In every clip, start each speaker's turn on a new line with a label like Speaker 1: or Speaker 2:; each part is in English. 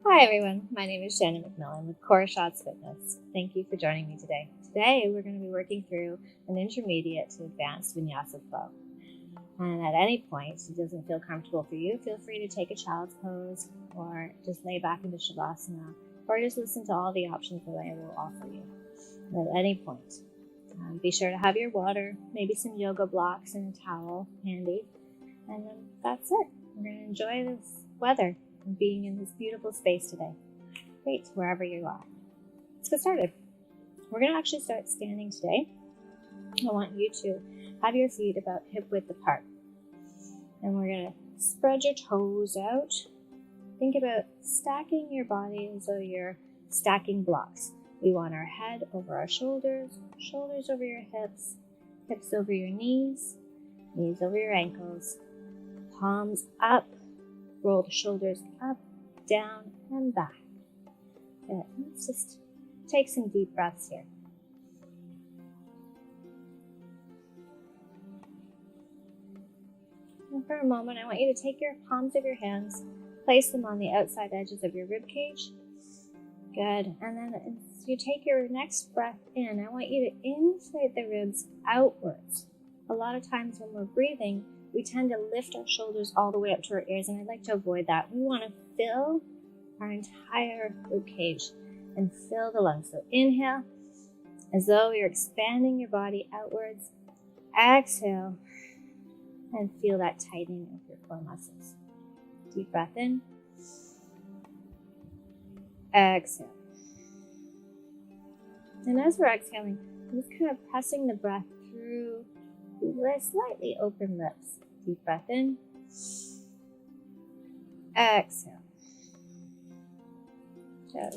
Speaker 1: Hi everyone, my name is Shannon McMillan with Core Shots Fitness. Thank you for joining me today. Today we're going to be working through an intermediate to advanced vinyasa flow. And at any point it doesn't feel comfortable for you, feel free to take a child's pose or just lay back into Shavasana or just listen to all the options that I will offer you at any point. Be sure to have your water, maybe some yoga blocks and a towel handy, and then that's it. We're going to enjoy this weather and being in this beautiful space today. Great, wherever you are. Let's get started. We're going to actually start standing today. I want you to have your feet about hip width apart. And we're going to spread your toes out. Think about stacking your body as though you're stacking blocks. We want our head over our shoulders, shoulders over your hips, hips over your knees, knees over your ankles, palms up. Roll the shoulders up, down, and back. Good. Let's just take some deep breaths here. And for a moment, I want you to take your palms of your hands, place them on the outside edges of your rib cage. Good. And then as you take your next breath in, I want you to inflate the ribs outwards. A lot of times when we're breathing, we tend to lift our shoulders all the way up to our ears, and I'd like to avoid that. We want to fill our entire rib cage and fill the lungs. So inhale, as though you're expanding your body outwards. Exhale, and feel that tightening of your core muscles. Deep breath in. Exhale. And as we're exhaling, I'm just kind of pressing the breath through the slightly open lips. Deep breath in. Exhale.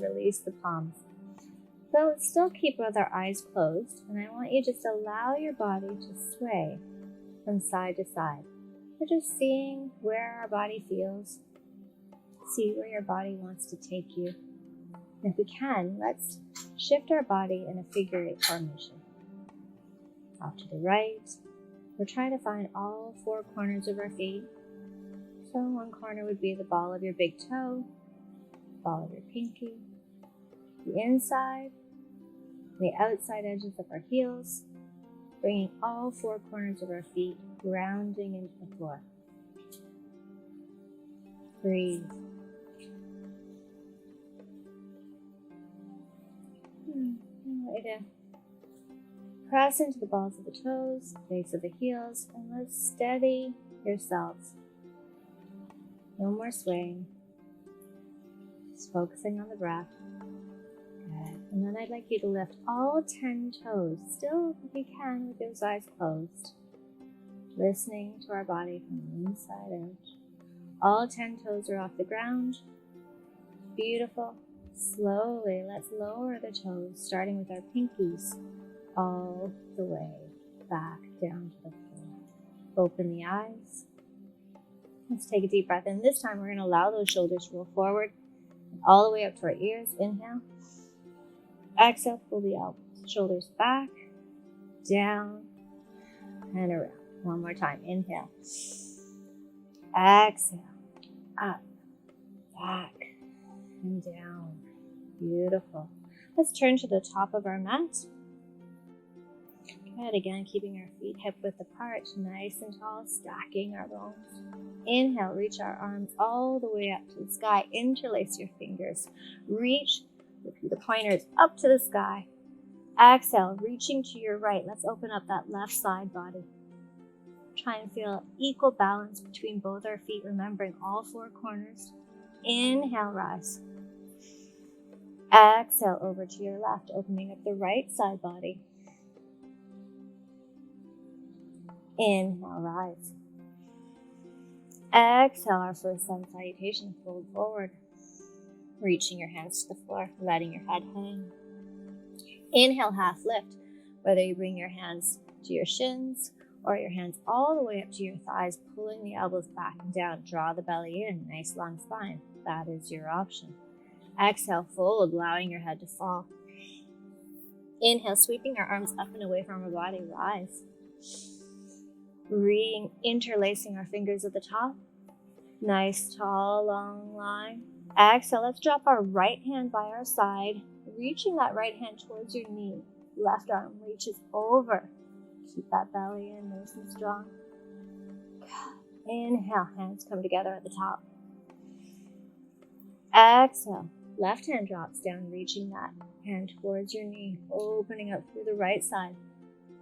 Speaker 1: Release the palms. So let's still keep with our eyes closed, and I want you just to allow your body to sway from side to side. We're just seeing where our body feels. See where your body wants to take you. And if we can, let's shift our body in a figure eight formation. Off to the right. We're trying to find all four corners of our feet. So one corner would be the ball of your big toe, ball of your pinky, the inside, the outside edges of our heels, bringing all four corners of our feet grounding into the floor. Breathe. Press into the balls of the toes, base of the heels, and let's steady yourselves. No more swaying. Just focusing on the breath. Good. And then I'd like you to lift all 10 toes, still if you can with those eyes closed. Listening to our body from the inside out. All 10 toes are off the ground. Beautiful. Slowly, let's lower the toes, starting with our pinkies. All the way back down to the floor. Open the eyes. Let's take a deep breath in. This time we're going to allow those shoulders to roll forward all the way up to our ears. Inhale. Exhale, pull the elbows, shoulders back, down, and around. One more time. Inhale. Exhale. Up, back, and down. Beautiful. Let's turn to the top of our mat. Good. Again, keeping our feet hip width apart, nice and tall, stacking our bones. Inhale, reach our arms all the way up to the sky. Interlace your fingers. Reach the pointers up to the sky. Exhale, reaching to your right. Let's open up that left side body. Try and feel equal balance between both our feet, remembering all four corners. Inhale, rise. Exhale, over to your left, opening up the right side body. Inhale, rise. Exhale, our first sun salutation, fold forward. Reaching your hands to the floor, letting your head hang. Inhale, half lift. Whether you bring your hands to your shins or your hands all the way up to your thighs, pulling the elbows back and down. Draw the belly in, nice long spine. That is your option. Exhale, fold, allowing your head to fall. Inhale, sweeping our arms up and away from our body, rise. Interlacing our fingers at the top. Nice, tall, long line. Exhale, let's drop our right hand by our side, reaching that right hand towards your knee. Left arm reaches over. Keep that belly in nice and strong. Inhale, hands come together at the top. Exhale, left hand drops down, reaching that hand towards your knee, opening up through the right side.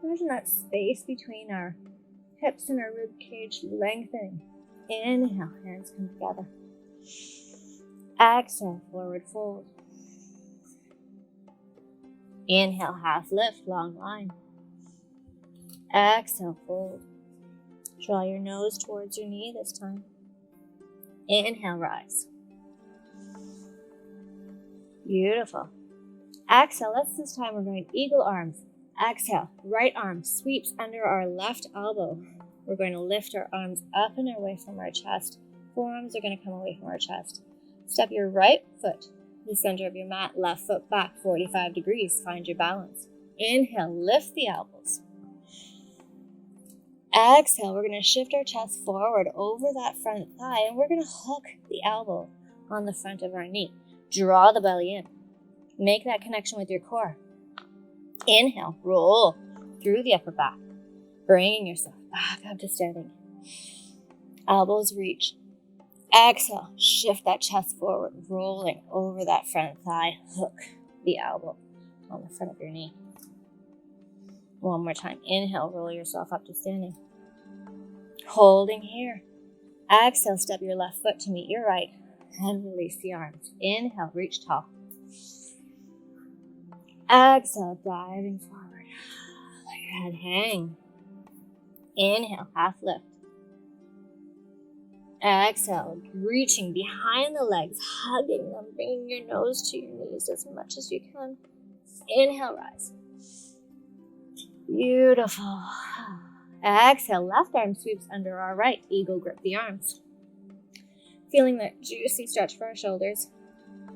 Speaker 1: Imagine that space between our hips and our rib cage lengthening. Inhale, hands come together. Exhale, forward fold. Inhale, half lift, long line. Exhale, fold. Draw your nose towards your knee this time. Inhale, rise. Beautiful. Exhale, this time we're going eagle arms. Exhale, right arm sweeps under our left elbow. We're going to lift our arms up and away from our chest. Forearms are going to come away from our chest. Step your right foot to the center of your mat, left foot back 45 degrees. Find your balance. Inhale, lift the elbows. Exhale, we're going to shift our chest forward over that front thigh, and we're going to hook the elbow on the front of our knee. Draw the belly in. Make that connection with your core. Inhale, roll through the upper back, bringing yourself back up to standing. Elbows reach. Exhale, shift that chest forward, rolling over that front thigh. Hook the elbow on the front of your knee. One more time. Inhale, roll yourself up to standing. Holding here. Exhale, step your left foot to meet your right and release the arms. Inhale, reach tall. Exhale, diving forward. Let your head hang. Inhale, half lift. Exhale, reaching behind the legs, hugging them, bringing your nose to your knees as much as you can. Inhale, rise. Beautiful. Exhale, left arm sweeps under our right. Eagle, grip the arms. Feeling that juicy stretch for our shoulders.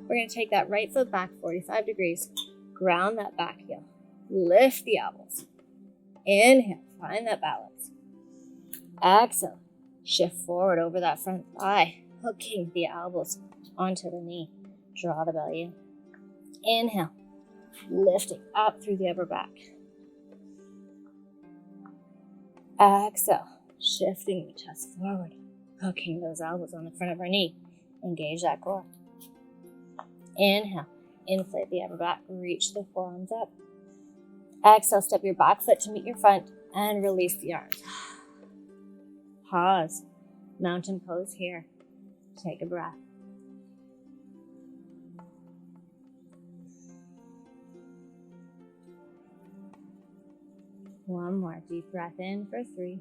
Speaker 1: We're going to take that right foot back 45 degrees. Ground that back heel. Lift the elbows. Inhale, find that balance. Exhale, shift forward over that front thigh, hooking the elbows onto the knee. Draw the belly in. Inhale, lifting up through the upper back. Exhale, shifting the chest forward, hooking those elbows on the front of our knee. Engage that core. Inhale, inflate the upper back, reach the forearms up. Exhale, step your back foot to meet your front and release the arms. Pause. Mountain pose here. Take a breath. One more deep breath in for 3,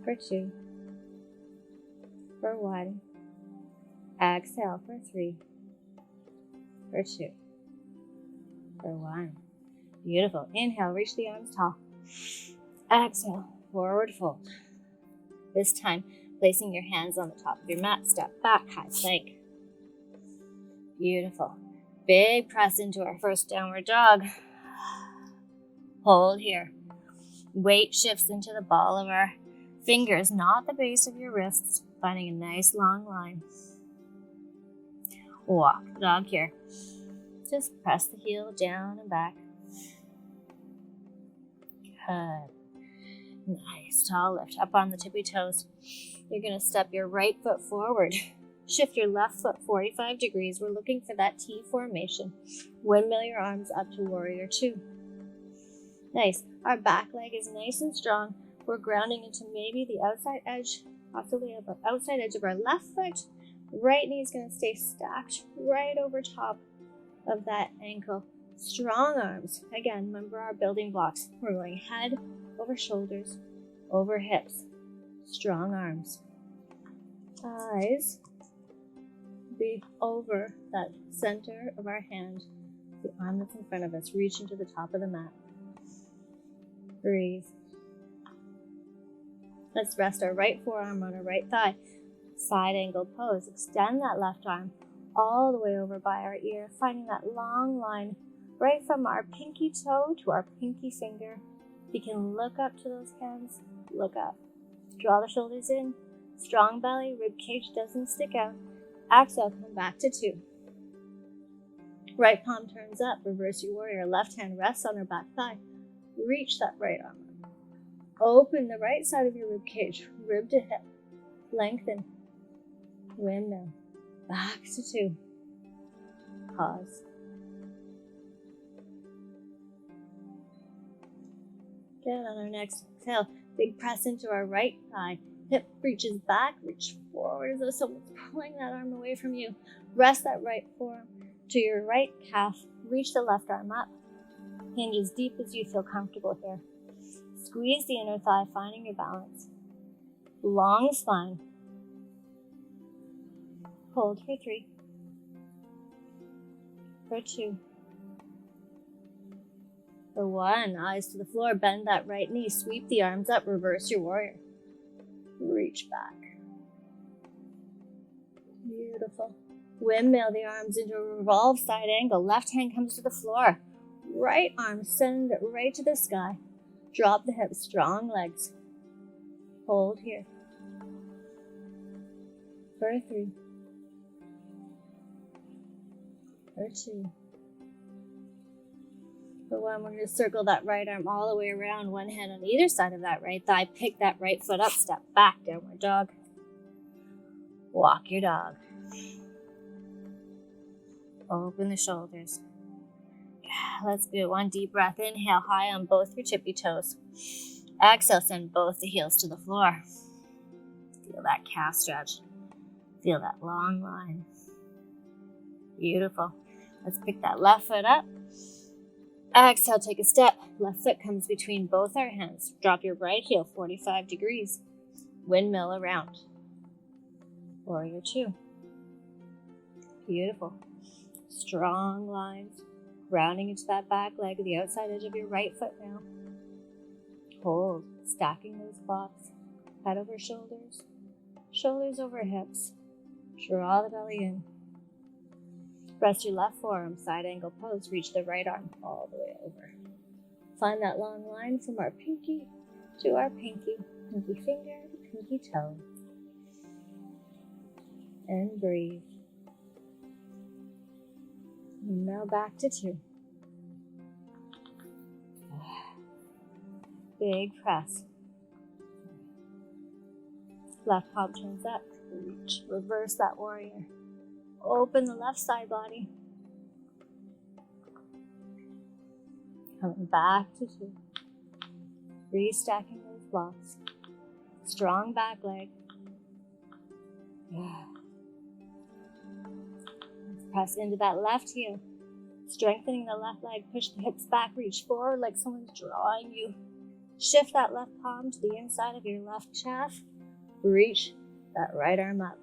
Speaker 1: for 2, for 1. Exhale for 3, for 2, for 1. Beautiful. Inhale, reach the arms tall. Exhale, forward fold. This time, placing your hands on the top of your mat, step back, high plank. Beautiful. Big press into our first downward dog. Hold here. Weight shifts into the ball of our fingers, not the base of your wrists, finding a nice long line. Walk the dog here. Just press the heel down and back. Good. Nice. Tall lift up on the tippy toes. You're going to step your right foot forward. Shift your left foot 45 degrees. We're looking for that T formation. Windmill your arms up to warrior 2. Nice. Our back leg is nice and strong. We're grounding into maybe the outside edge, possibly the outside edge of our left foot. Right knee is going to stay stacked right over top of that ankle. Strong arms. Again, remember our building blocks. We're going head over shoulders, over hips. Strong arms. Eyes be over that center of our hand, the arm that's in front of us, reaching to the top of the mat. Breathe. Let's rest our right forearm on our right thigh. Side angle pose. Extend that left arm all the way over by our ear, finding that long line right from our pinky toe to our pinky finger. You can look up to those hands. Look up. Draw the shoulders in. Strong belly. Rib cage doesn't stick out. Exhale, come back to 2. Right palm turns up, reverse your warrior. Left hand rests on her back thigh. Reach that right arm up. Open the right side of your rib cage, rib to hip. Lengthen. Windmill. Back to 2. Pause. Good. On our next exhale, big press into our right thigh. Hip reaches back, reach forward as though someone's pulling that arm away from you. Rest that right forearm to your right calf. Reach the left arm up. Hinge as deep as you feel comfortable here. Squeeze the inner thigh, finding your balance. Long spine. Hold for 3. For 2. For 1. Eyes to the floor. Bend that right knee. Sweep the arms up. Reverse your warrior. Reach back. Beautiful. Windmill the arms into a revolve side angle. Left hand comes to the floor. Right arm send it right to the sky. Drop the hips. Strong legs. Hold here. For 3. For 2. For 1, we're going to circle that right arm all the way around, one hand on either side of that right thigh. Pick that right foot up, step back, downward dog. Walk your dog. Open the shoulders. Let's do it. 1 deep breath. Inhale, high on both your tippy toes. Exhale, send both the heels to the floor. Feel that calf stretch. Feel that long line. Beautiful. Let's pick that left foot up. Exhale, take a step. Left foot comes between both our hands. Drop your right heel 45 degrees. Windmill around. Warrior 2. Beautiful. Strong lines. Rounding into that back leg, the outside edge of your right foot now. Hold. Stacking those blocks. Head over shoulders. Shoulders over hips. Draw the belly in. Rest your left forearm, side angle pose. Reach the right arm all the way over. Find that long line from our pinky to our pinky finger to pinky toe. And breathe. Now back to 2. Big press. Left palm turns up. Reach. Reverse that warrior. Open the left side body. Coming back to 2. Restacking those blocks. Strong back leg. Yeah. Let's press into that left heel. Strengthening the left leg. Push the hips back. Reach forward like someone's drawing you. Shift that left palm to the inside of your left calf. Reach that right arm up.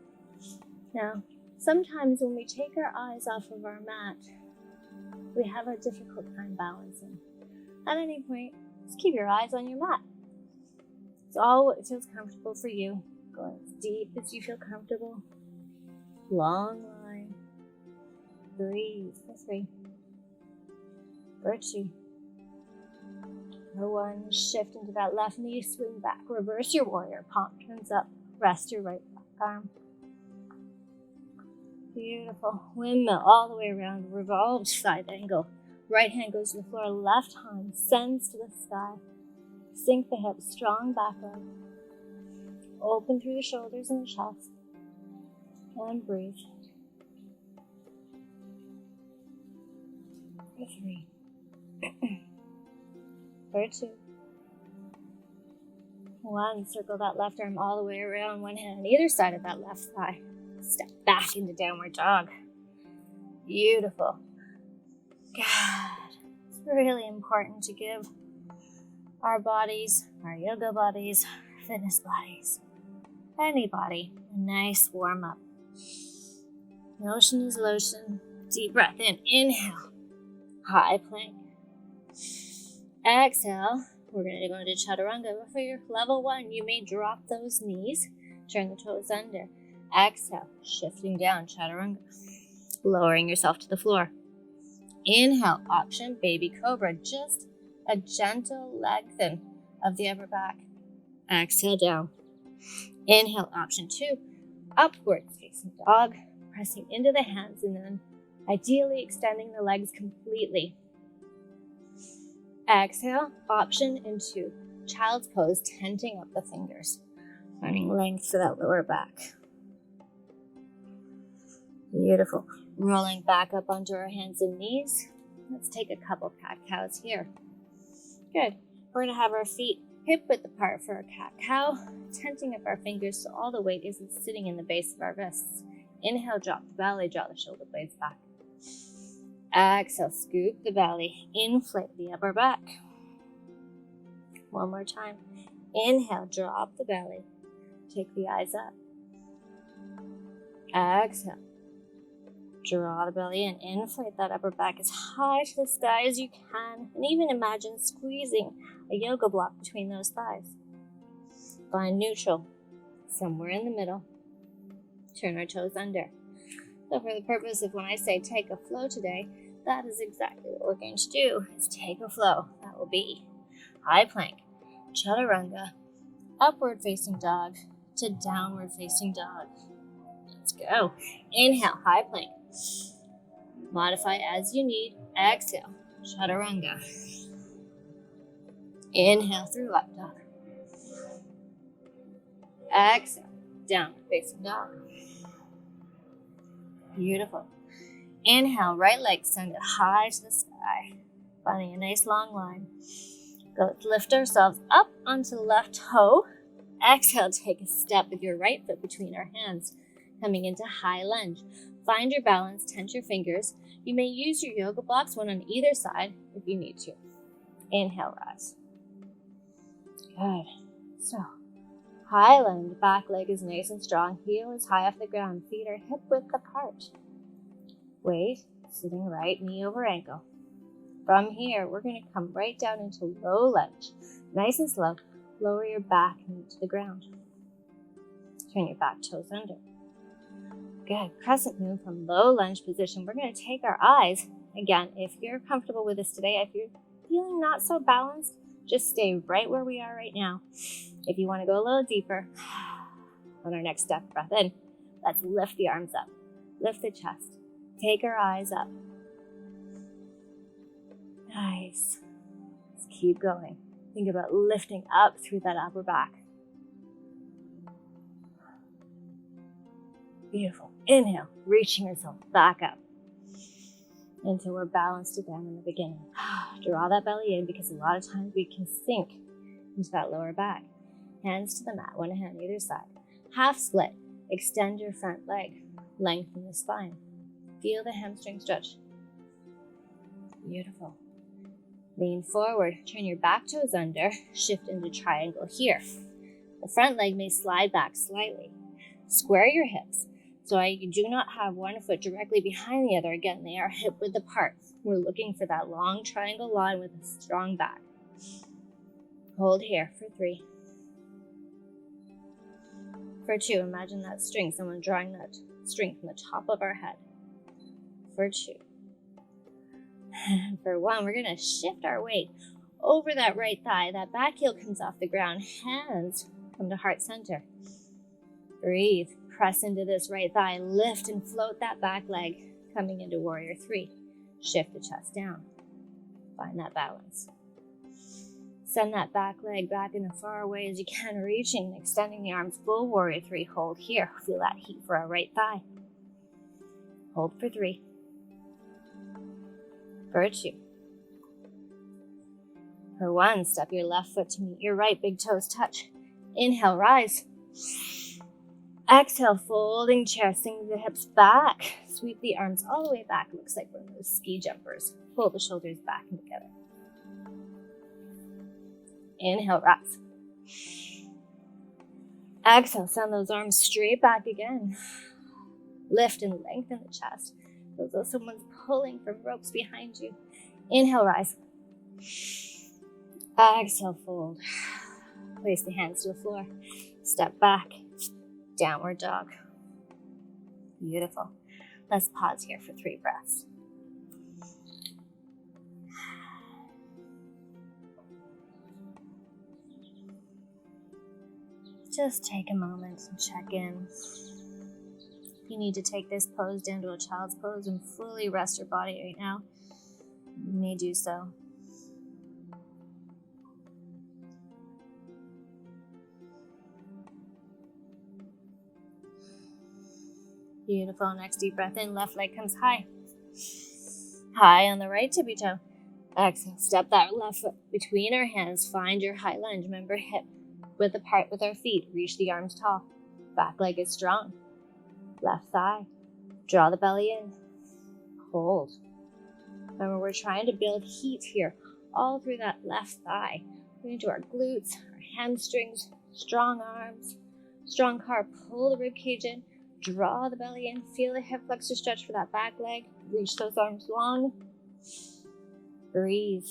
Speaker 1: Now, sometimes when we take our eyes off of our mat, we have a difficult time balancing. At any point, just keep your eyes on your mat. It's all what feels comfortable for you. Go as deep as you feel comfortable. Long line. Breathe for 3. For 2. For 1, shift into that left knee, swing back. Reverse your warrior. Palm turns up. Rest your right arm. Beautiful. Windmill all the way around. Revolved side angle. Right hand goes to the floor. Left arm sends to the sky. Sink the hips. Strong back leg. Open through the shoulders and the chest. And breathe. For 3. For 2. 1, circle that left arm all the way around, one hand on either side of that left thigh. Step back into downward dog. Beautiful. God, it's really important to give our bodies, our yoga bodies, our fitness bodies, anybody, a nice warm up. Motion is lotion. Deep breath in. Inhale. High plank. Exhale. We're going to go into chaturanga. But for your level 1, you may drop those knees. Turn the toes under. Exhale. Shifting down. Chaturanga. Lowering yourself to the floor. Inhale. Option. Baby cobra. Just a gentle lengthen of the upper back. Exhale down. Inhale. Option 2. Upward facing dog. pressing into the hands and then ideally extending the legs completely. Exhale, option into child's pose, tenting up the fingers, finding length for that lower back. Beautiful. Rolling back up onto our hands and knees. Let's take a couple cat-cows here. Good. We're going to have our feet hip-width apart for a cat-cow, tenting up our fingers so all the weight isn't sitting in the base of our wrists. Inhale, drop the belly, draw the shoulder blades back. Exhale, scoop the belly, inflate the upper back. One more time. Inhale, drop the belly, take the eyes up. Exhale, draw the belly in, inflate that upper back as high to the sky as you can, and even imagine squeezing a yoga block between those thighs. Find neutral, somewhere in the middle. Turn our toes under. So for the purpose of when I say take a flow today, that is exactly what we're going to do, is take a flow. That will be high plank, chaturanga, upward facing dog to downward facing dog. Let's go. Inhale, high plank. Modify as you need. Exhale, chaturanga. Inhale through up dog. Exhale, downward facing dog. Beautiful. Inhale, right leg send it high to the sky, finding a nice long line. Let's lift ourselves up onto the left toe. Exhale, take a step with your right foot between our hands, coming into high lunge. Find your balance, tense your fingers. You may use your yoga blocks, one on either side if you need to. Inhale, rise. Good. So, high lunge, back leg is nice and strong, heel is high off the ground, feet are hip width apart. Weight, sitting right knee over ankle. From here, we're going to come right down into low lunge. Nice and slow, lower your back knee to the ground. Turn your back toes under. Good, crescent moon from low lunge position. We're going to take our eyes. Again, if you're comfortable with this today, if you're feeling not so balanced, just stay right where we are right now. If you want to go a little deeper, on our next step, breath in. Let's lift the arms up. Lift the chest. Take our eyes up. Nice. Let's keep going. Think about lifting up through that upper back. Beautiful. Inhale, reaching yourself back up until we're balanced again in the beginning. Draw that belly in because a lot of times we can sink into that lower back. Hands to the mat, one hand either side. Half split. Extend your front leg. Lengthen the spine. Feel the hamstring stretch. Beautiful. Lean forward. Turn your back toes under. Shift into triangle here. The front leg may slide back slightly. Square your hips. So you do not have one foot directly behind the other. Again, they are hip width apart. We're looking for that long triangle line with a strong back. Hold here for 3. For 2, imagine that string, someone drawing that string from the top of our head. For 2. And for 1, we're going to shift our weight over that right thigh. That back heel comes off the ground. Hands come to heart center. Breathe. Press into this right thigh. Lift and float that back leg. Coming into warrior 3. Shift the chest down. Find that balance. Send that back leg back in as far away as you can, reaching and extending the arms. Full warrior 3. Hold here. Feel that heat for our right thigh. Hold for 3. For 2. For 1, step your left foot to meet your right. Big toes touch. Inhale, rise. Exhale, folding chair. Sink the hips back. Sweep the arms all the way back. Looks like one of those ski jumpers. Pull the shoulders back and together. Inhale, rise. Exhale, send those arms straight back again. Lift and lengthen the chest. Feels though someone's pulling from ropes behind you. Inhale, rise. Exhale, fold. Place the hands to the floor. Step back. Downward dog. Beautiful. Let's pause here for 3 breaths. Just take a moment and check in. you need to take this pose down to a child's pose and fully rest your body right now, you may do so. Beautiful. Next deep breath in, left leg comes high. High on the right tippy toe. Exhale, step that left foot between our hands. Find your high lunge. Remember, hip width apart with our feet. Reach the arms tall. Back leg is strong. Left thigh. Draw the belly in. Hold. Remember, we're trying to build heat here all through that left thigh. Into our glutes, our hamstrings, strong arms, strong core. Pull the rib cage in. Draw the belly in. Feel the hip flexor stretch for that back leg. Reach those arms long. Breathe.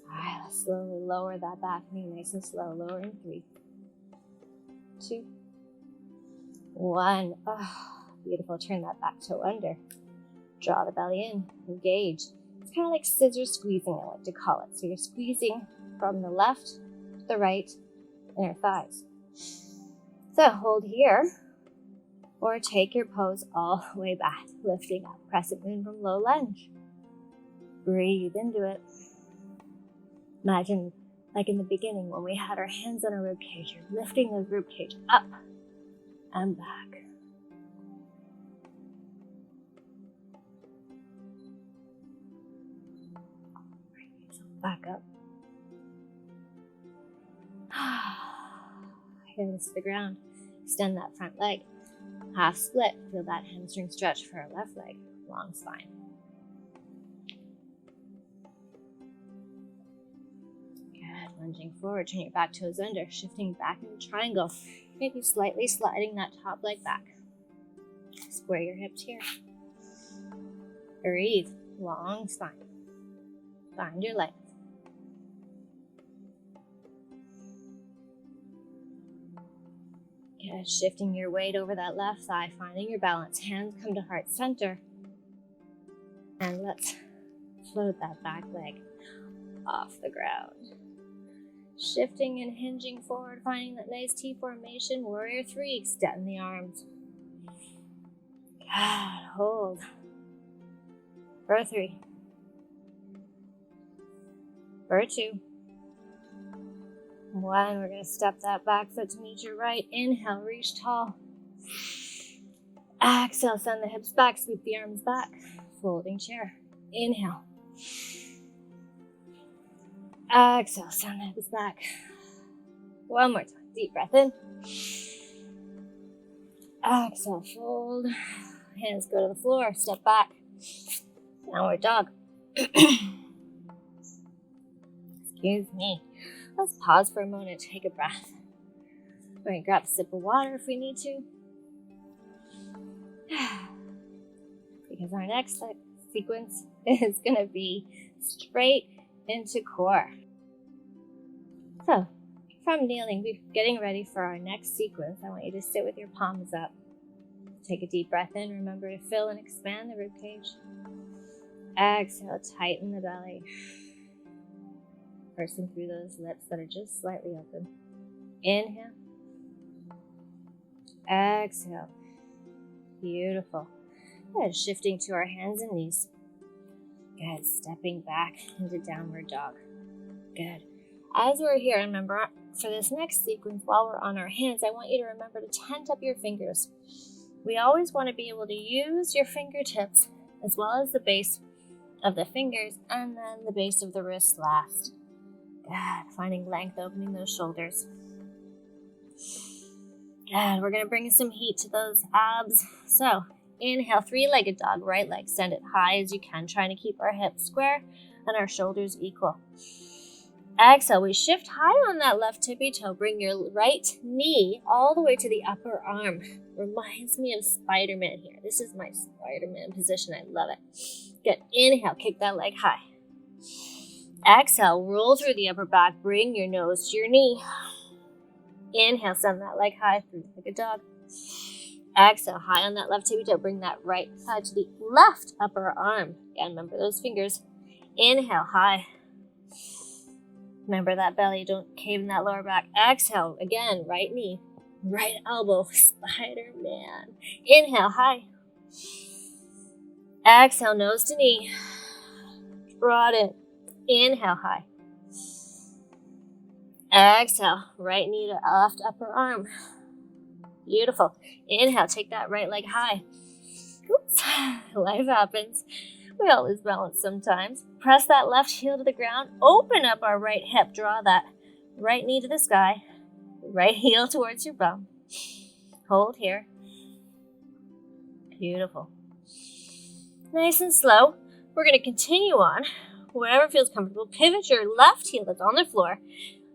Speaker 1: Alright, let's slowly lower that back knee nice and slow. Lower in 3, 2, 1. Oh, beautiful. Turn that back toe under. Draw the belly in. Engage. It's kind of like scissor squeezing, I like to call it. So you're squeezing from the left to the right inner thighs. So hold here. Or take your pose all the way back, lifting up, crescent moon from low lunge. Breathe into it. Imagine, like in the beginning when we had our hands on our rib cage, you're lifting those rib cage up and back. Bring yourself back up. Hands to the ground. Extend that front leg. Half split, feel that hamstring stretch for our left leg, long spine. Good, lunging forward, turn your back toes under, shifting back into triangle, maybe slightly sliding that top leg back. Square your hips here. Breathe, long spine. Find your length. Good. Shifting your weight over that left thigh, finding your balance. Hands come to heart center. And let's float that back leg off the ground. Shifting and hinging forward, finding that nice T formation. Warrior 3, extend the arms. God, hold. For 3. For 2. 1, we're going to step that back foot to meet your right. Inhale, reach tall. Exhale, send the hips back, sweep the arms back. Folding chair. Inhale. Exhale, send the hips back. One more time. Deep breath in. Exhale, fold. Hands go to the floor. Step back. Downward dog. Excuse me. Let's pause for a moment, take a breath. We're going to grab a sip of water if we need to. Because our next sequence is going to be straight into core. So, from kneeling, we're getting ready for our next sequence. I want you to sit with your palms up. Take a deep breath in. Remember to fill and expand the ribcage. Exhale, tighten the belly. Pursing through those lips that are just slightly open. Inhale. Exhale. Beautiful. Good. Shifting to our hands and knees. Good. Stepping back into downward dog. Good. As we're here, remember, for this next sequence, while we're on our hands, I want you to remember to tent up your fingers. We always want to be able to use your fingertips as well as the base of the fingers and then the base of the wrist last. Good. Finding length, opening those shoulders. Good. We're going to bring some heat to those abs. So, inhale, 3-legged dog, right leg. Send it high as you can, trying to keep our hips square and our shoulders equal. Exhale, we shift high on that left tippy toe. Bring your right knee all the way to the upper arm. Reminds me of Spider-Man here. This is my Spider-Man position. I love it. Good. Inhale, kick that leg high. Exhale, roll through the upper back. Bring your nose to your knee. Inhale, send that leg high through like a dog. Exhale, high on that left tippy toe. Bring that right side to the left upper arm. Again, remember those fingers. Inhale, high. Remember that belly. Don't cave in that lower back. Exhale, again, right knee. Right elbow, Spider-Man. Inhale, high. Exhale, nose to knee. Draw it in. Inhale, high. Exhale, right knee to left upper arm. Beautiful. Inhale, take that right leg high. Oops, life happens. We all lose balance sometimes. Press that left heel to the ground. Open up our right hip. Draw that right knee to the sky. Right heel towards your bum. Hold here. Beautiful. Nice and slow. We're going to continue on. Wherever feels comfortable, pivot your left heel that's on the floor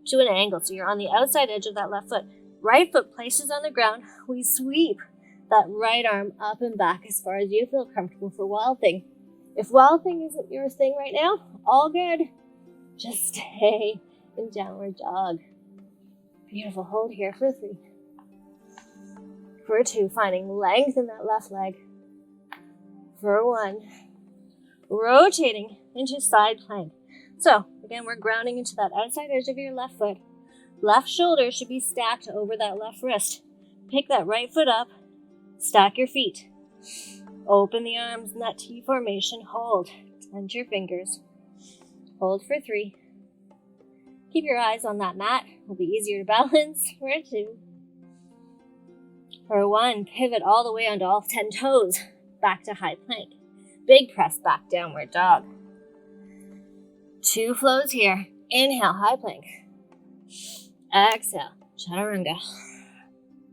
Speaker 1: to an angle. So you're on the outside edge of that left foot. Right foot places on the ground. We sweep that right arm up and back as far as you feel comfortable for Wild Thing. If Wild Thing isn't your thing right now, all good. Just stay in Downward Dog. Beautiful. Hold here for 3. For 2, finding length in that left leg. For 1, rotating into side plank. So, again, we're grounding into that outside edge of your left foot. Left shoulder should be stacked over that left wrist. Pick that right foot up. Stack your feet. Open the arms in that T formation. Hold. Tense your fingers. Hold for 3. Keep your eyes on that mat. It'll be easier to balance. For 2. For 1, pivot all the way onto all 10 toes. Back to high plank. Big press back, Downward Dog. 2 flows here. Inhale, high plank. Exhale, Chaturanga.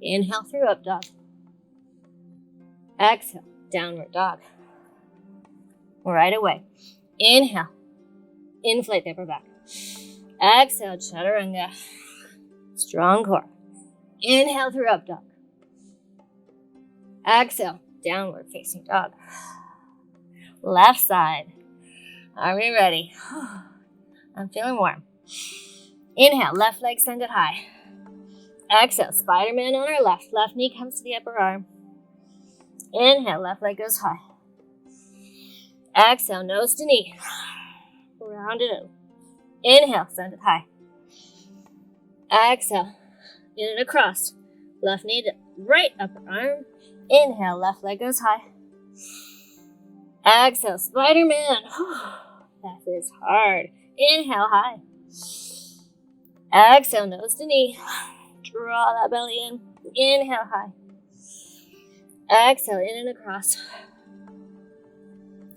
Speaker 1: Inhale through up dog. Exhale, Downward Dog. Right away. Inhale. Inflate the upper back. Exhale, Chaturanga. Strong core. Inhale through up dog. Exhale, Downward Facing Dog. Left side. Are we ready? I'm feeling warm. Inhale, left leg extended high. Exhale, Spider-Man on our left. Left knee comes to the upper arm. Inhale, left leg goes high. Exhale, nose to knee. Round it out. Inhale, send it high. Exhale, in and across. Left knee to right upper arm. Inhale, left leg goes high. Exhale, Spider-Man. That is hard. Inhale, high. Exhale, nose to knee. Draw that belly in. Inhale, high. Exhale, in and across.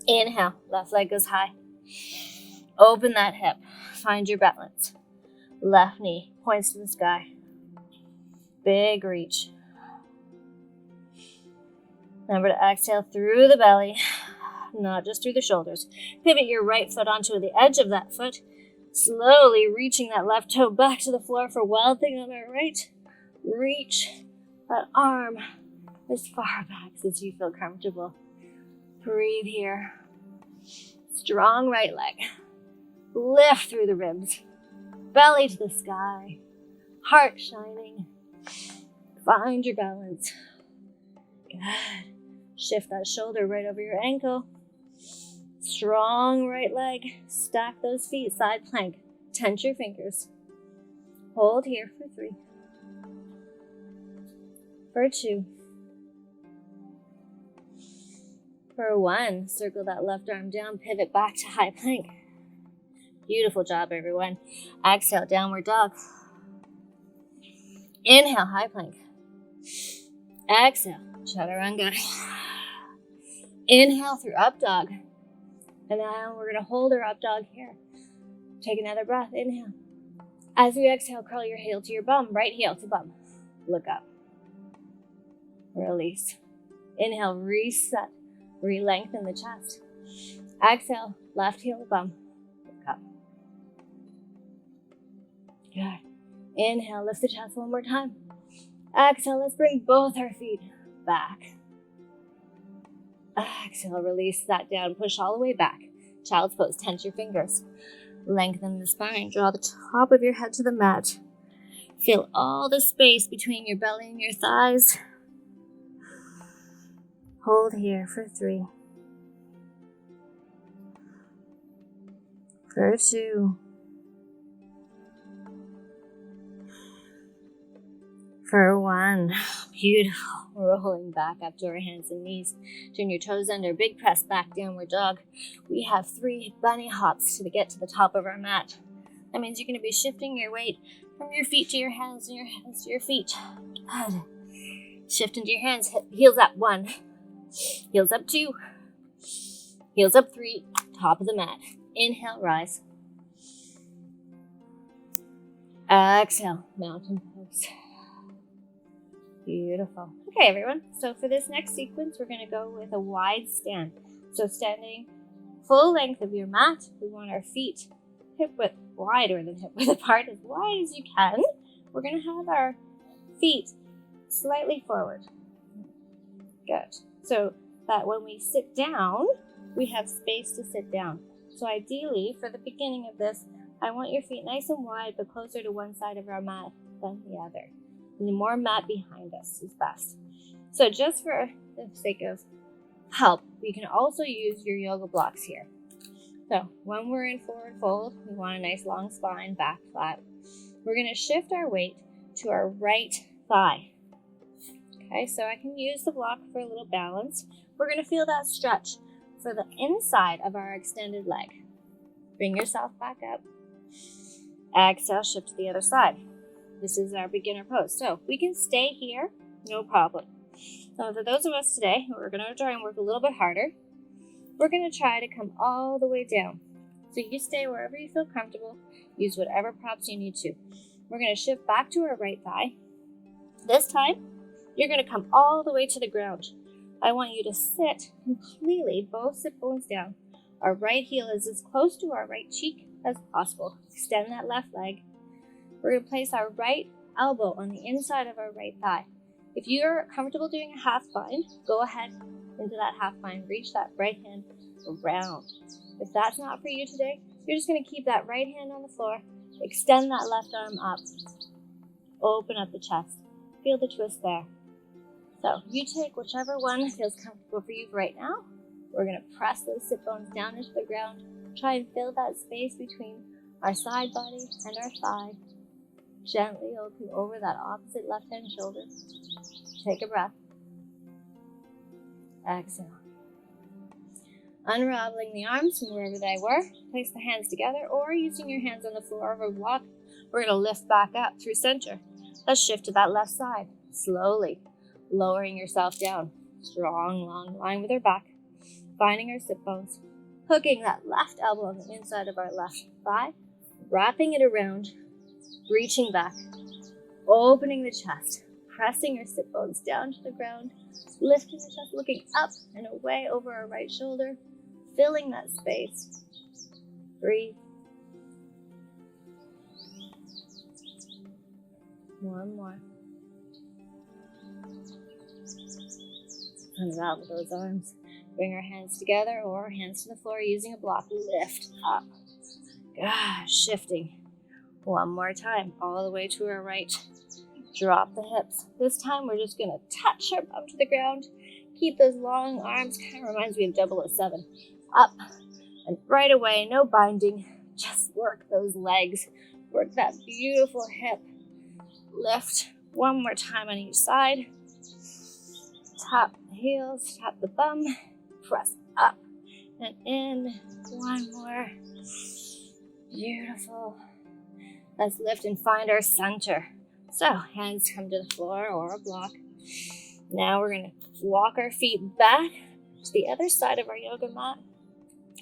Speaker 1: Inhale, left leg goes high. Open that hip. Find your balance. Left knee points to the sky. Big reach. Remember to exhale through the belly, not just through the shoulders. Pivot your right foot onto the edge of that foot. Slowly reaching that left toe back to the floor for Wild Thing on our right. Reach that arm as far back as you feel comfortable. Breathe here. Strong right leg. Lift through the ribs. Belly to the sky. Heart shining. Find your balance. Good. Shift that shoulder right over your ankle. Strong right leg. Stack those feet, side plank. Tense your fingers. Hold here for 3. For 2. For 1, circle that left arm down, pivot back to high plank. Beautiful job, everyone. Exhale, Downward Dog. Inhale, high plank. Exhale, Chaturanga. Inhale through up dog. And now we're going to hold our up dog here. Take another breath. Inhale. As you exhale, curl your heel to your bum. Right heel to bum. Look up. Release. Inhale, reset. Re-lengthen the chest. Exhale, left heel to bum. Look up. Good. Inhale, lift the chest one more time. Exhale, let's bring both our feet back. Exhale, release that down. Push all the way back. Child's pose. Tense your fingers. Lengthen the spine. Draw the top of your head to the mat. Feel all the space between your belly and your thighs. Hold here for 3. For 2. for one. Beautiful. Rolling back up to our hands and knees. Turn your toes under. Big press back, downward dog. We have 3 bunny hops to get to the top of our mat. That means you're going to be shifting your weight from your feet to your hands and your hands to your feet. Good. Shift into your hands. Heels up. 1. Heels up. 2. Heels up. 3. Top of the mat. Inhale, rise. Exhale, mountain pose. Beautiful. Okay, everyone. So for this next sequence, we're going to go with a wide stand. So standing full length of your mat, we want our feet hip width wider than hip width apart, as wide as you can. We're going to have our feet slightly forward. Good. So that when we sit down, we have space to sit down. So ideally, for the beginning of this, I want your feet nice and wide, but closer to one side of our mat than the other. And the more mat behind us is best. So just for the sake of help, we can also use your yoga blocks here. So when we're in forward fold, we want a nice long spine, back flat. We're going to shift our weight to our right thigh. Okay, so I can use the block for a little balance. We're going to feel that stretch for the inside of our extended leg. Bring yourself back up. Exhale, shift to the other side. This is our beginner pose. So we can stay here, no problem. So for those of us today who are going to try and work a little bit harder, we're going to try to come all the way down. So you stay wherever you feel comfortable. Use whatever props you need to. We're going to shift back to our right thigh. This time, you're going to come all the way to the ground. I want you to sit completely, both sit bones down. Our right heel is as close to our right cheek as possible. Extend that left leg. We're going to place our right elbow on the inside of our right thigh. If you're comfortable doing a half bind, go ahead into that half bind. Reach that right hand around. If that's not for you today, you're just going to keep that right hand on the floor. Extend that left arm up. Open up the chest. Feel the twist there. So you take whichever one feels comfortable for you right now. We're going to press those sit bones down into the ground. Try and fill that space between our side body and our thigh. Gently open over that opposite left hand shoulder. Take a breath. Exhale. Unraveling the arms from wherever they were. Place the hands together, or using your hands on the floor of a block, we're going to lift back up through center. Let's shift to that left side. Slowly lowering yourself down. Strong, long line with our back. Finding our sit bones. Hooking that left elbow on the inside of our left thigh. Wrapping it around. Reaching back. Opening the chest. Pressing your sit bones down to the ground. Lifting the chest, looking up and away over our right shoulder. Filling that space. Breathe. One more. Unravel those arms. Bring our hands together or hands to the floor using a block. Lift up. Shifting. One more time, all the way to our right. Drop the hips. This time we're just going to touch our bum to the ground. Keep those long arms. Kind of reminds me of 007. Up and right away. No binding. Just work those legs. Work that beautiful hip. Lift. One more time on each side. Tap the heels. Tap the bum. Press up and in. One more. Beautiful. Let's lift and find our center. So hands come to the floor or a block. Now we're going to walk our feet back to the other side of our yoga mat.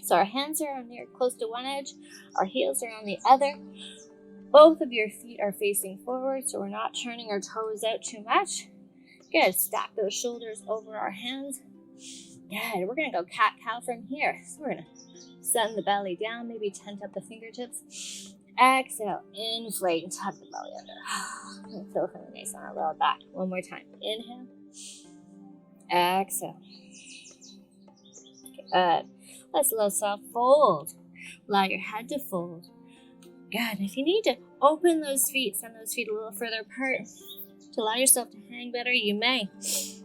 Speaker 1: So our hands are on near close to one edge. Our heels are on the other. Both of your feet are facing forward, so we're not turning our toes out too much. Good. Stack those shoulders over our hands. Good. We're going to go cat-cow from here. So we're going to send the belly down, maybe tent up the fingertips. Exhale, inflate and tuck the belly under. Feel really nice on our lower back. One more time. Inhale. Exhale. Good. Let's allow soft fold. Allow your head to fold. Good. If you need to open those feet, send those feet a little further apart to allow yourself to hang better, you may.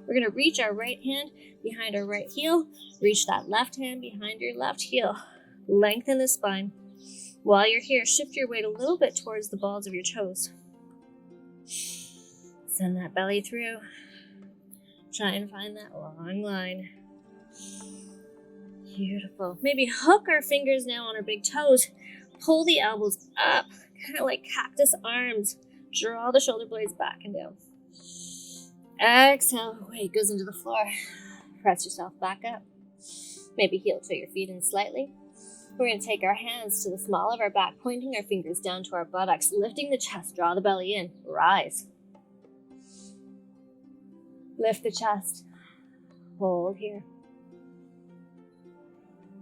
Speaker 1: We're going to reach our right hand behind our right heel. Reach that left hand behind your left heel. Lengthen the spine. While you're here, shift your weight a little bit towards the balls of your toes. Send that belly through. Try and find that long line. Beautiful. Maybe hook our fingers now on our big toes. Pull the elbows up, kind of like cactus arms. Draw the shoulder blades back and down. Exhale, weight goes into the floor. Press yourself back up. Maybe heel to your feet in slightly. We're going to take our hands to the small of our back, pointing our fingers down to our buttocks, lifting the chest, draw the belly in, rise. Lift the chest, hold here.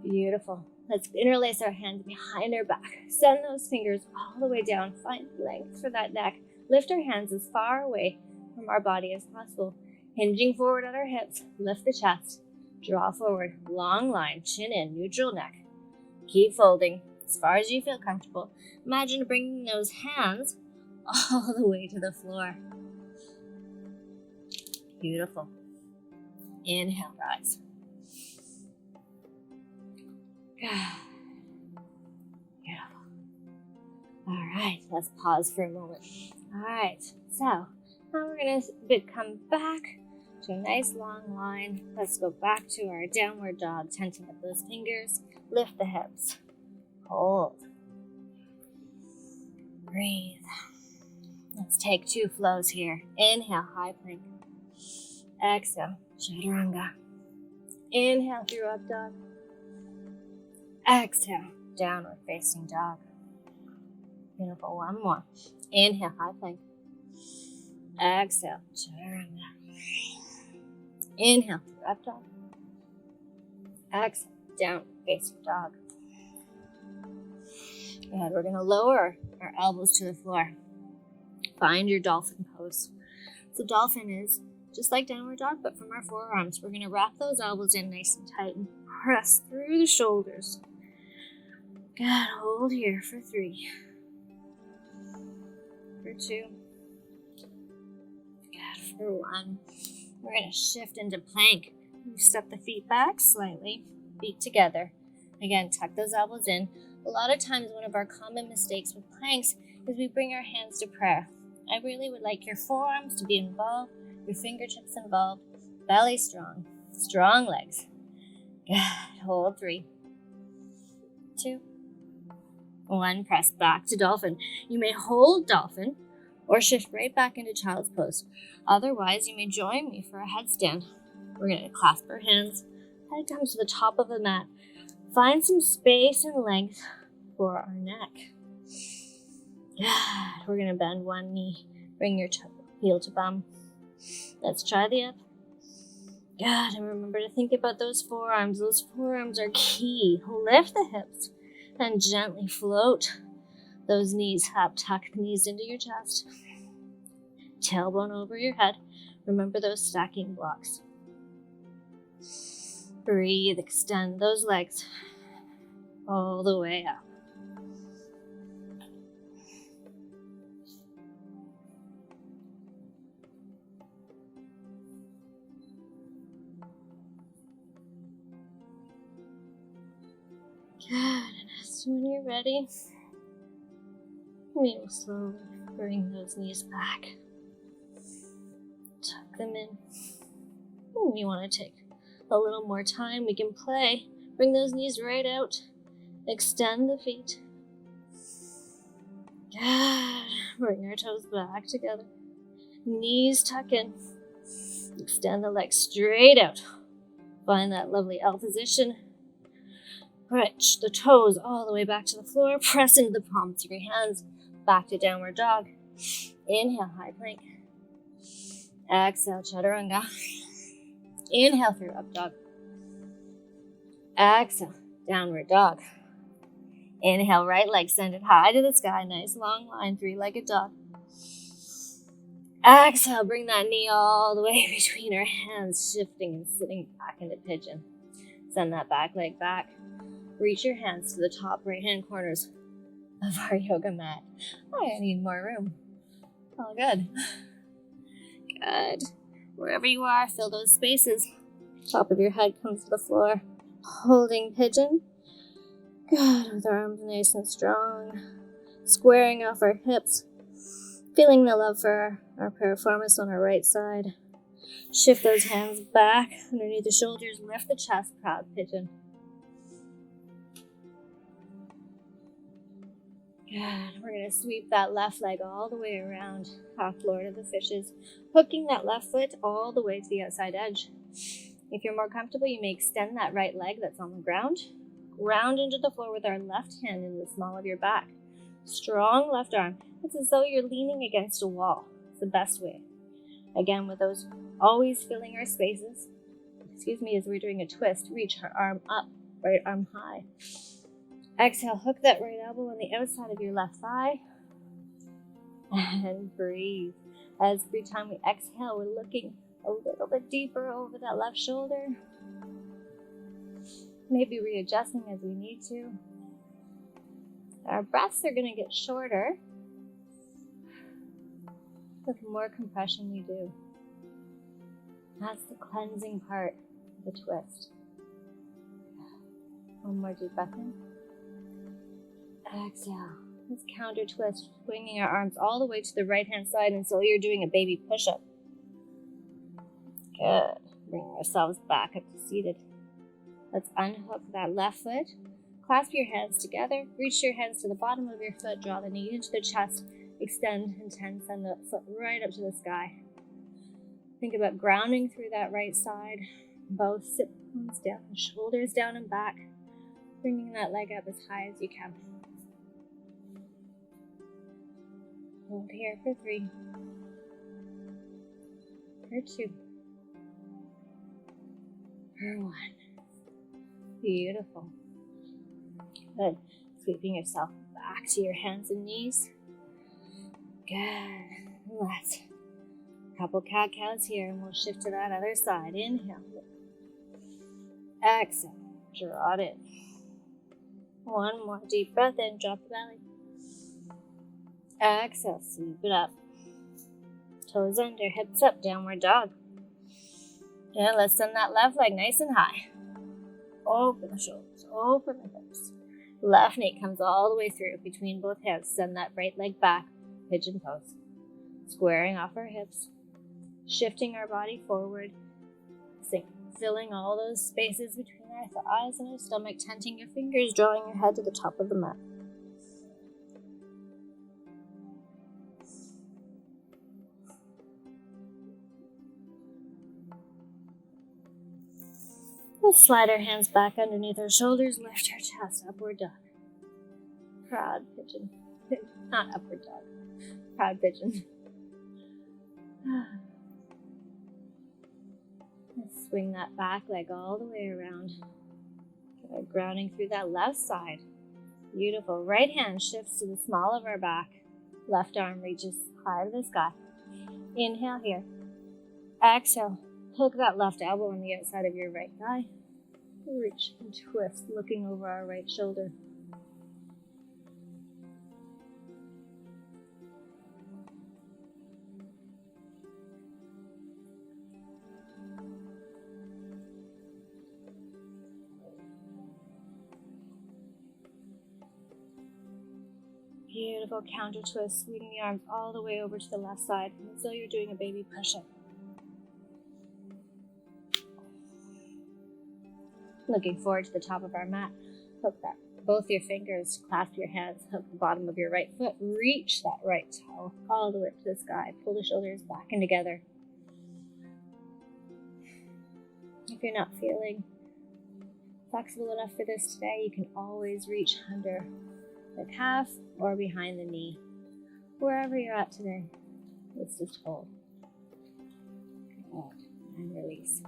Speaker 1: Beautiful. Let's interlace our hands behind our back. Send those fingers all the way down. Find length for that neck. Lift our hands as far away from our body as possible. Hinging forward at our hips. Lift the chest. Draw forward. Long line. Chin in. Neutral neck. Keep folding as far as you feel comfortable. Imagine bringing those hands all the way to the floor. Beautiful. Inhale, rise. Beautiful. All right, let's pause for a moment. All right, so now we're going to come back to a nice long line. Let's go back to our downward dog, tenting up those fingers. Lift the hips. Hold. Breathe. Let's take 2 flows here. Inhale, high plank. Exhale, chaturanga. Inhale through up dog. Exhale, downward facing dog. Beautiful, one more. Inhale, high plank. Exhale, chaturanga. Inhale, through up dog. Exhale, downward facing dog. Good, we're gonna lower our elbows to the floor. Find your dolphin pose. So dolphin is just like downward dog, but from our forearms. We're gonna wrap those elbows in nice and tight and press through the shoulders. Good, hold here for 3. For 2. Good, for 1. We're gonna shift into plank. We step the feet back slightly, feet together. Again, tuck those elbows in. A lot of times one of our common mistakes with planks is we bring our hands to prayer. I really would like your forearms to be involved, your fingertips involved, belly strong, strong legs. Good, hold 3. 2. 1, press back to dolphin. You may hold dolphin or shift right back into child's pose. Otherwise, you may join me for a headstand. We're going to clasp our hands, head comes to the top of the mat. Find some space and length for our neck. Good. We're going to bend one knee. Bring your heel to bum. Let's try the up. Good. And remember to think about those forearms. Those forearms are key. Lift the hips and gently float those knees up. Tuck the knees into your chest. Tailbone over your head. Remember those stacking blocks. Breathe. Extend those legs all the way up. Good, and as when you're ready, we will slowly bring those knees back. Tuck them in. You want to take a little more time, we can play. Bring those knees right out. Extend the feet. Good. Bring our toes back together. Knees tuck in. Extend the legs straight out. Find that lovely L position. Reach the toes all the way back to the floor. Press into the palms of your hands. Back to downward dog. Inhale, high plank. Exhale, chaturanga. Inhale through up dog. Exhale, downward dog. Inhale, right leg send it high to the sky. Nice long line, 3-legged dog. Exhale, bring that knee all the way between our hands, shifting and sitting back into pigeon. Send that back leg back. Reach your hands to the top right-hand corners of our yoga mat. I need more room. All good. Good. Wherever you are, fill those spaces. Top of your head comes to the floor. Holding pigeon. Good, with our arms nice and strong. Squaring off our hips. Feeling the love for our piriformis on our right side. Shift those hands back underneath the shoulders. Lift the chest, proud pigeon. Good. We're going to sweep that left leg all the way around, half Lord of the Fishes, hooking that left foot all the way to the outside edge. If you're more comfortable, you may extend that right leg that's on the ground. Ground into the floor with our left hand in the small of your back. Strong left arm. It's as though you're leaning against a wall. It's the best way. Again, with those always filling our spaces. As we're doing a twist, reach our arm up, right arm high. Exhale, hook that right elbow on the outside of your left thigh. And breathe. Every time we exhale, we're looking a little bit deeper over that left shoulder. Maybe readjusting as we need to. Our breaths are going to get shorter with the more compression we do. That's the cleansing part of the twist. One more deep breath in. Exhale. Let's counter twist, swinging our arms all the way to the right hand side until you're doing a baby push-up. Good. Bring ourselves back up to seated. Let's unhook that left foot. Clasp your hands together. Reach your hands to the bottom of your foot. Draw the knee into the chest. Extend and send the foot right up to the sky. Think about grounding through that right side. Both sit bones down, shoulders down and back. Bringing that leg up as high as you can. Hold here for 3, for 2, for 1. Beautiful. Good. Sweeping yourself back to your hands and knees. Good. Let's couple cat-cows here and we'll shift to that other side. Inhale. Exhale. Draw it in. One more deep breath in. Drop the belly. Exhale, sweep it up. Toes under, hips up, downward dog. And let's send that left leg nice and high. Open the shoulders, open the hips. Left knee comes all the way through between both hands. Send that right leg back, pigeon pose. Squaring off our hips, shifting our body forward, filling all those spaces between our thighs and our stomach, tenting your fingers, drawing your head to the top of the mat. Let's slide our hands back underneath our shoulders, lift our chest, upward dog. Proud pigeon. Not upward dog. Proud pigeon. Let's swing that back leg all the way around. Grounding through that left side. Beautiful. Right hand shifts to the small of our back. Left arm reaches high to the sky. Inhale here. Exhale. Hook that left elbow on the outside of your right thigh. Reach and twist, looking over our right shoulder. Beautiful counter twist, swinging the arms all the way over to the left side until you're doing a baby push-up. Looking forward to the top of our mat. Hook that. Both your fingers, clasp your hands, hook the bottom of your right foot, reach that right toe all the way to the sky. Pull the shoulders back and together. If you're not feeling flexible enough for this today, you can always reach under the calf or behind the knee. Wherever you're at today, let's just hold. Good. And release.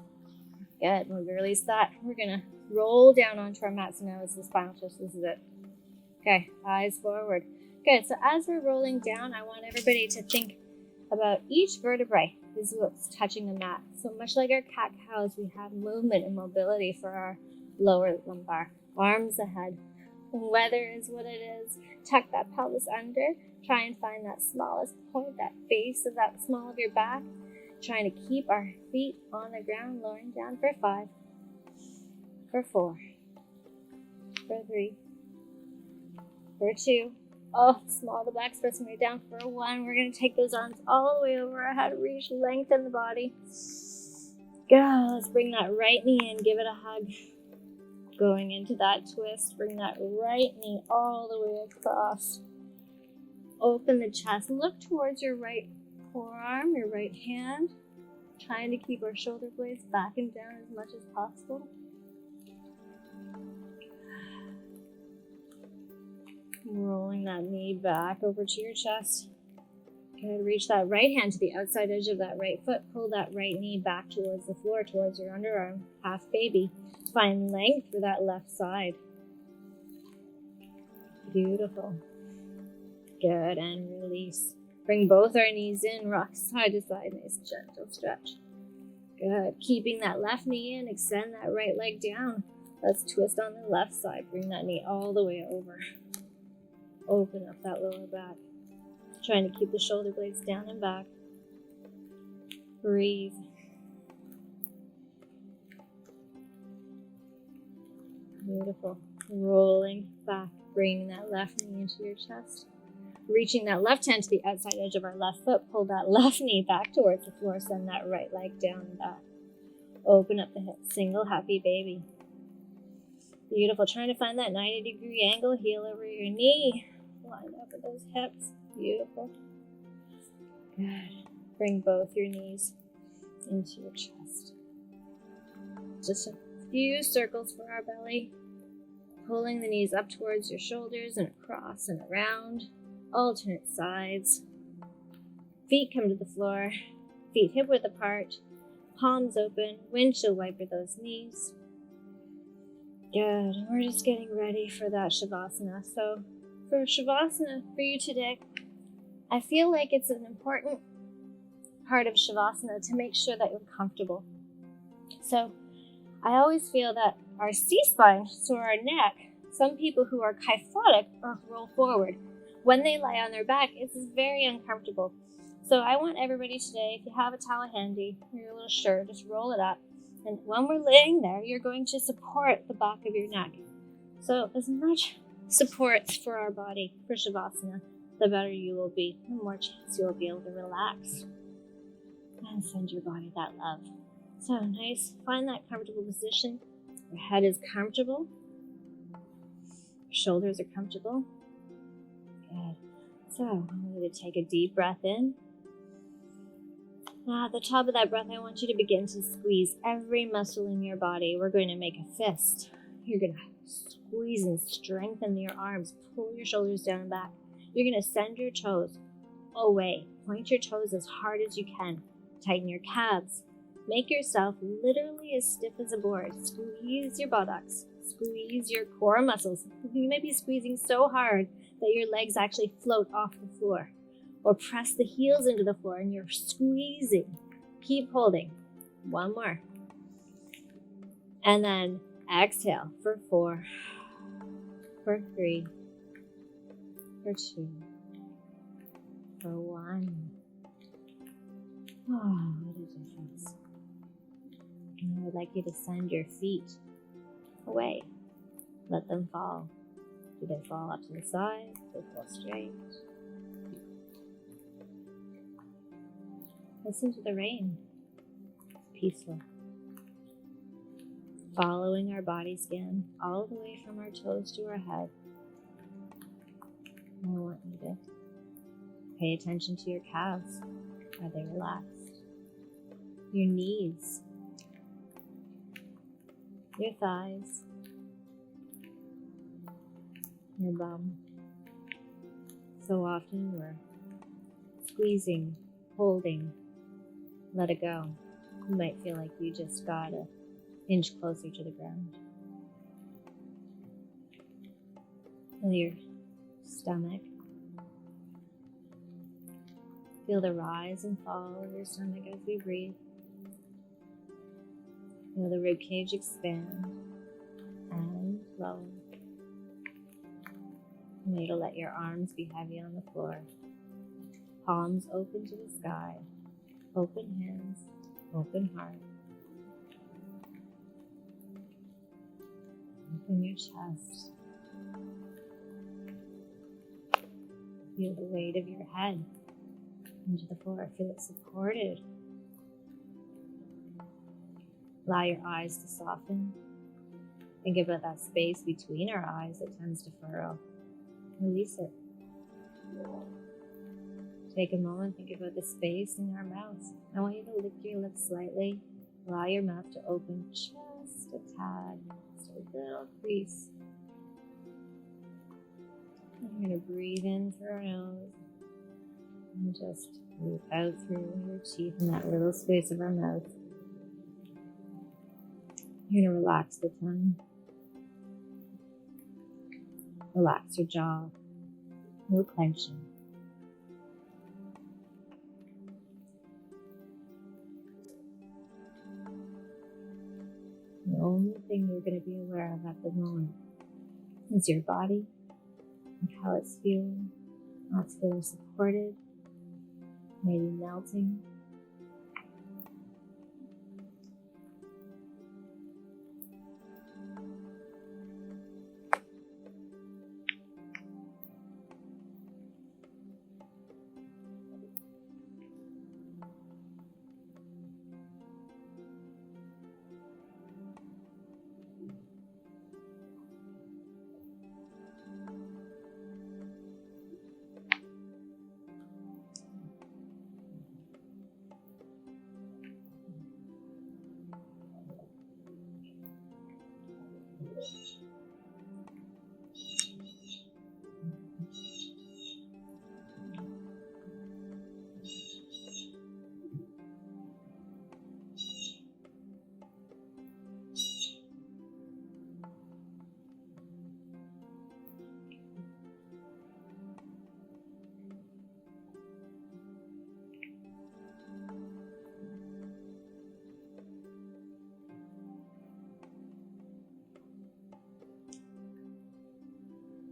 Speaker 1: Good. When we release that, we're going to roll down onto our mat. So now it's the spinal twist. This is it. Okay, eyes forward. Good. So as we're rolling down, I want everybody to think about each vertebrae is what's touching the mat. So much like our cat-cows, we have movement and mobility for our lower lumbar. Arms ahead. Weather is what it is. Tuck that pelvis under. Try and find that smallest point, that base of that small of your back. Trying to keep our feet on the ground, lowering down for 5, for 4, for 3, for 2, Oh, small, the back's pressing right down for 1. We're going to take those arms all the way over our head, reach, lengthen the body. Good. Let's bring that right knee in, give it a hug. Going into that twist, bring that right knee all the way across. Open the chest, look towards your right forearm, your right hand. Trying to keep our shoulder blades back and down as much as possible. Rolling that knee back over to your chest. Good. Reach that right hand to the outside edge of that right foot. Pull that right knee back towards the floor, towards your underarm. Half baby. Find length for that left side. Beautiful. Good. And release. Bring both our knees in. Rock side to side. Nice gentle stretch. Good. Keeping that left knee in. Extend that right leg down. Let's twist on the left side. Bring that knee all the way over. Open up that lower back. Trying to keep the shoulder blades down and back. Breathe. Beautiful. Rolling back. Bringing that left knee into your chest. Reaching that left hand to the outside edge of our left foot. Pull that left knee back towards the floor. Send that right leg down and back. Open up the hips. Single happy baby. Beautiful. Trying to find that 90-degree angle. Heel over your knee. Line up with those hips. Beautiful. Good. Bring both your knees into your chest. Just a few circles for our belly. Pulling the knees up towards your shoulders and across and around. Alternate sides. Feet come to the floor. Feet hip width apart. Palms open. Windshield wiper those knees. Good. And we're just getting ready for that Shavasana. So for Shavasana for you today, I feel like it's an important part of Shavasana to make sure that you're comfortable. So I always feel that our C-spine, so our neck, some people who are kyphotic or roll forward, when they lie on their back, it's very uncomfortable. So I want everybody today, if you have a towel handy, or your little shirt, just roll it up. And when we're laying there, you're going to support the back of your neck. So as much support for our body, for Shavasana, the better you will be, the more chance you will be able to relax and send your body that love. So nice, find that comfortable position. Your head is comfortable. Your shoulders are comfortable. Good. So I'm going to take a deep breath in. Now at the top of that breath, I want you to begin to squeeze every muscle in your body. We're going to make a fist. You're going to squeeze and strengthen your arms. Pull your shoulders down and back. You're going to send your toes away. Point your toes as hard as you can. Tighten your calves. Make yourself literally as stiff as a board. Squeeze your buttocks. Squeeze your core muscles. You may be squeezing so hard that your legs actually float off the floor. Or press the heels into the floor and you're squeezing. Keep holding. One more. And then exhale for 4, for 3, for 2, for 1. Oh, what a difference. And I would like you to send your feet away. Let them fall. Do they fall up to the side? Do they fall straight? Listen to the rain. It's peaceful. Following our body scan all the way from our toes to our head. I want you to pay attention to your calves. Are they relaxed? Your knees. Your thighs. Your bum. So often we're squeezing, holding. Let it go. You might feel like you just got an inch closer to the ground. Feel your stomach. Feel the rise and fall of your stomach as we breathe. Feel the rib cage expand and lower. I want you to let your arms be heavy on the floor. Palms open to the sky. Open hands, open heart. Open your chest. Feel the weight of your head into the floor. Feel it supported. Allow your eyes to soften. Think about that space between our eyes that tends to furrow. Release it. Take a moment, think about the space in our mouths. I want you to lift your lips slightly. Allow your mouth to open just a tad, just a little crease. We're going to breathe in through our nose and just breathe out through your teeth in that little space of our mouth. You're going to relax the tongue. Relax your jaw. No clenching. The only thing you're going to be aware of at the moment is your body and how it's feeling. How it's feeling supported, maybe melting.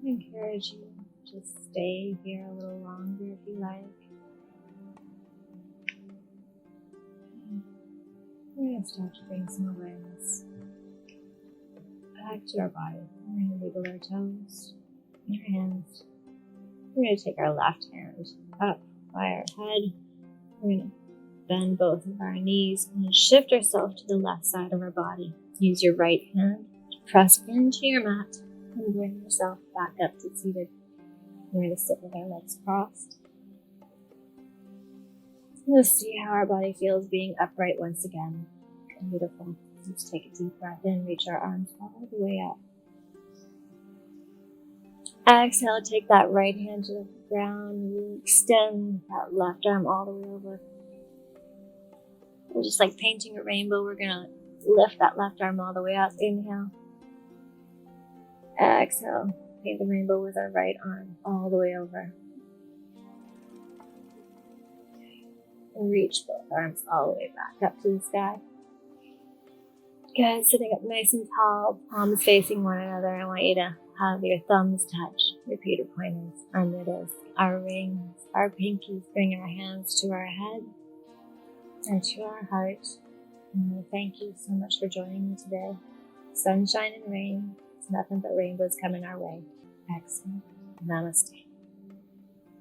Speaker 1: I encourage you to stay here a little longer if you like. We're going to start to bring some awareness back to our body. We're going to wiggle our toes and our hands. We're going to take our left hand up by our head. We're going to bend both of our knees and shift ourselves to the left side of our body. Use your right hand to press into your mat and bring yourself back up to seated. We're going to sit with our legs crossed. Let's see how our body feels being upright once again. Beautiful. Let's take a deep breath in, reach our arms all the way up. Exhale, take that right hand to the ground, extend that left arm all the way over. We're just like painting a rainbow. We're going to lift that left arm all the way up. Inhale. Exhale. Paint the rainbow with our right arm all the way over. Reach both arms all the way back up to the sky. Good. Sitting up nice and tall, palms facing one another. I want you to have your thumbs touch, your Peter pointers, our middles, our rings, our pinkies. Bring our hands to our head and to our heart. And thank you so much for joining me today. Sunshine and rain. It's nothing but rainbows coming our way. Excellent. Namaste.